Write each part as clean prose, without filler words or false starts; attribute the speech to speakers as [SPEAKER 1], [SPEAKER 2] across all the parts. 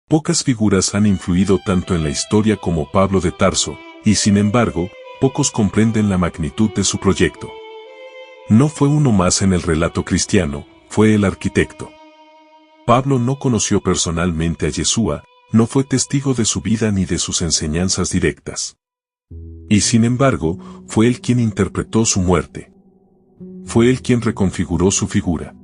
[SPEAKER 1] Pocas figuras han influido tanto en la historia como Pablo de Tarso, y sin embargo, pocos comprenden la magnitud de su proyecto. No fue uno más en el relato cristiano, fue el arquitecto. Pablo no conoció personalmente a Yeshua, no fue testigo de su vida ni de sus enseñanzas directas. Y sin embargo, fue él quien interpretó su muerte. Fue él quien reconfiguró su figura.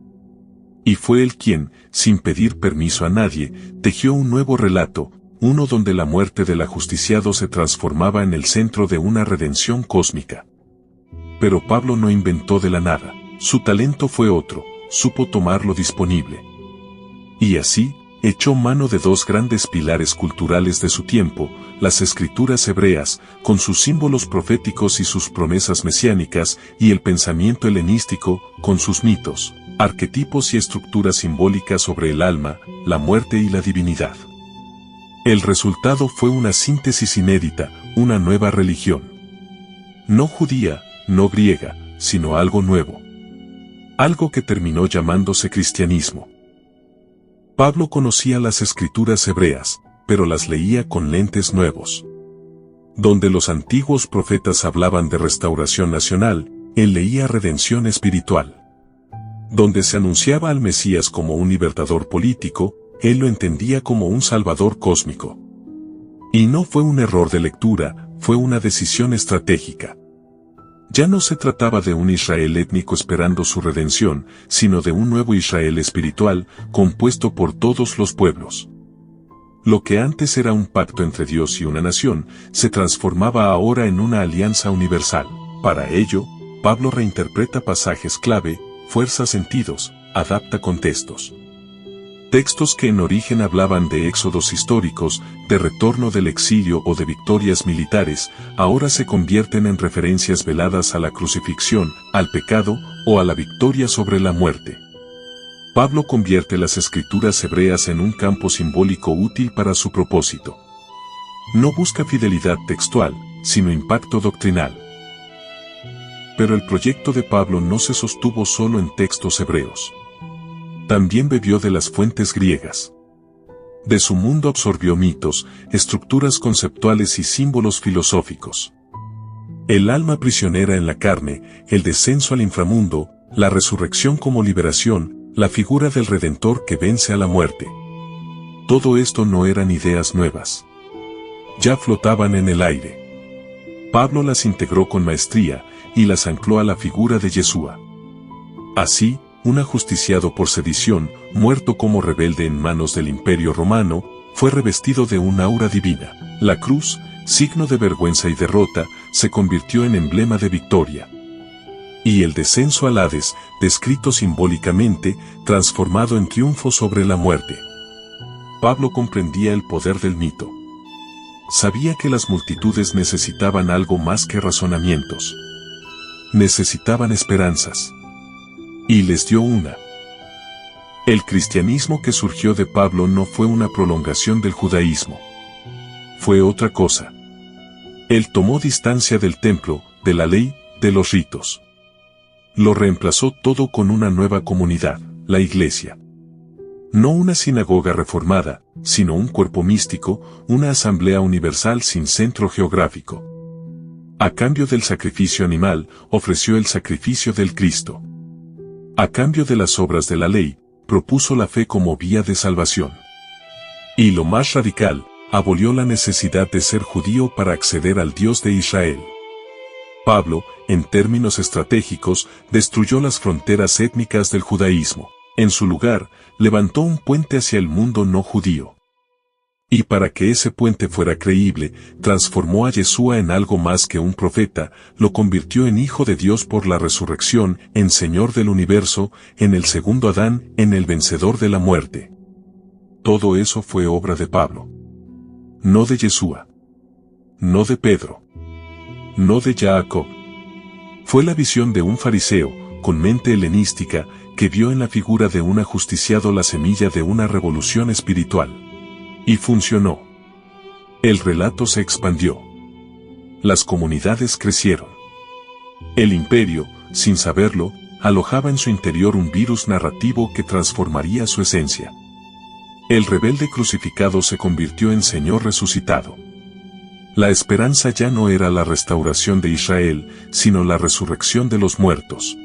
[SPEAKER 1] Y fue él quien, sin pedir permiso a nadie, tejió un nuevo relato, uno donde la muerte del ajusticiado se transformaba en el centro de una redención cósmica. Pero Pablo no inventó de la nada, su talento fue otro, supo tomar lo disponible. Y así, echó mano de dos grandes pilares culturales de su tiempo, las escrituras hebreas, con sus símbolos proféticos y sus promesas mesiánicas, y el pensamiento helenístico, con sus mitos, arquetipos y estructuras simbólicas sobre el alma, la muerte y la divinidad. El resultado fue una síntesis inédita, una nueva religión. No judía, no griega, sino algo nuevo. Algo que terminó llamándose cristianismo. Pablo conocía las escrituras hebreas, pero las leía con lentes nuevos. Donde los antiguos profetas hablaban de restauración nacional, él leía redención espiritual. Donde se anunciaba al Mesías como un libertador político, él lo entendía como un salvador cósmico. Y no fue un error de lectura, fue una decisión estratégica. Ya no se trataba de un Israel étnico esperando su redención, sino de un nuevo Israel espiritual, compuesto por todos los pueblos. Lo que antes era un pacto entre Dios y una nación, se transformaba ahora en una alianza universal. Para ello, Pablo reinterpreta pasajes clave, fuerza sentidos, adapta contextos. Textos que en origen hablaban de éxodos históricos, de retorno del exilio o de victorias militares, ahora se convierten en referencias veladas a la crucifixión, al pecado o a la victoria sobre la muerte. Pablo convierte las escrituras hebreas en un campo simbólico útil para su propósito. No busca fidelidad textual, sino impacto doctrinal. Pero el proyecto de Pablo no se sostuvo solo en textos hebreos. También bebió de las fuentes griegas. De su mundo absorbió mitos, estructuras conceptuales y símbolos filosóficos. El alma prisionera en la carne, el descenso al inframundo, la resurrección como liberación, la figura del Redentor que vence a la muerte. Todo esto no eran ideas nuevas. Ya flotaban en el aire. Pablo las integró con maestría, y las ancló a la figura de Yeshua. Así, un ajusticiado por sedición, muerto como rebelde en manos del Imperio Romano, fue revestido de un aura divina. La cruz, signo de vergüenza y derrota, se convirtió en emblema de victoria. Y el descenso al Hades, descrito simbólicamente, transformado en triunfo sobre la muerte. Pablo comprendía el poder del mito. Sabía que las multitudes necesitaban algo más que razonamientos. Necesitaban esperanzas. Y les dio una. El cristianismo que surgió de Pablo no fue una prolongación del judaísmo. Fue otra cosa. Él tomó distancia del templo, de la ley, de los ritos. Lo reemplazó todo con una nueva comunidad, la iglesia. No una sinagoga reformada, sino un cuerpo místico, una asamblea universal sin centro geográfico. A cambio del sacrificio animal, ofreció el sacrificio del Cristo. A cambio de las obras de la ley, propuso la fe como vía de salvación. Y lo más radical, abolió la necesidad de ser judío para acceder al Dios de Israel. Pablo, en términos estratégicos, destruyó las fronteras étnicas del judaísmo. En su lugar, levantó un puente hacia el mundo no judío. Y para que ese puente fuera creíble, transformó a Yeshua en algo más que un profeta, lo convirtió en Hijo de Dios por la resurrección, en Señor del universo, en el segundo Adán, en el vencedor de la muerte. Todo eso fue obra de Pablo. No de Yeshua. No de Pedro. No de Jacob. Fue la visión de un fariseo, con mente helenística, que vio en la figura de un ajusticiado la semilla de una revolución espiritual. Y funcionó. El relato se expandió. Las comunidades crecieron. El imperio, sin saberlo, alojaba en su interior un virus narrativo que transformaría su esencia. El rebelde crucificado se convirtió en Señor resucitado. La esperanza ya no era la restauración de Israel, sino la resurrección de los muertos.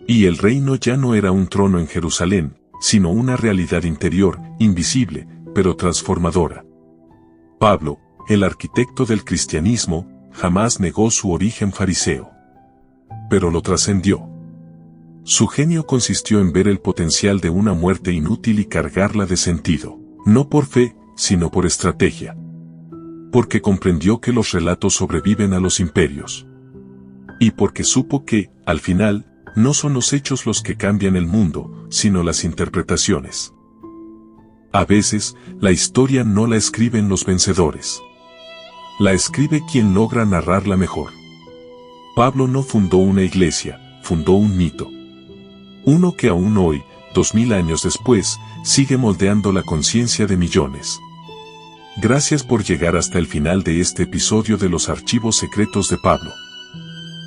[SPEAKER 1] Y el reino ya no era un trono en Jerusalén, sino una realidad interior, invisible, pero transformadora. Pablo, el arquitecto del cristianismo, jamás negó su origen fariseo. Pero lo trascendió. Su genio consistió en ver el potencial de una muerte inútil y cargarla de sentido, no por fe, sino por estrategia. Porque comprendió que los relatos sobreviven a los imperios. Y porque supo que, al final, no son los hechos los que cambian el mundo, sino las interpretaciones. A veces, la historia no la escriben los vencedores. La escribe quien logra narrarla mejor. Pablo no fundó una iglesia, fundó un mito. Uno que aún hoy, 2000 años después, sigue moldeando la conciencia de millones. Gracias por llegar hasta el final de este episodio de los archivos secretos de Pablo.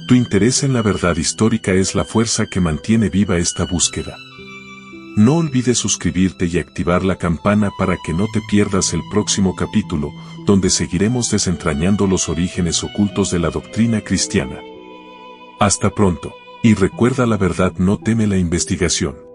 [SPEAKER 1] Tu interés en la verdad histórica es la fuerza que mantiene viva esta búsqueda. No olvides suscribirte y activar la campana para que no te pierdas el próximo capítulo, donde seguiremos desentrañando los orígenes ocultos de la doctrina cristiana. Hasta pronto, y recuerda, la verdad no teme la investigación.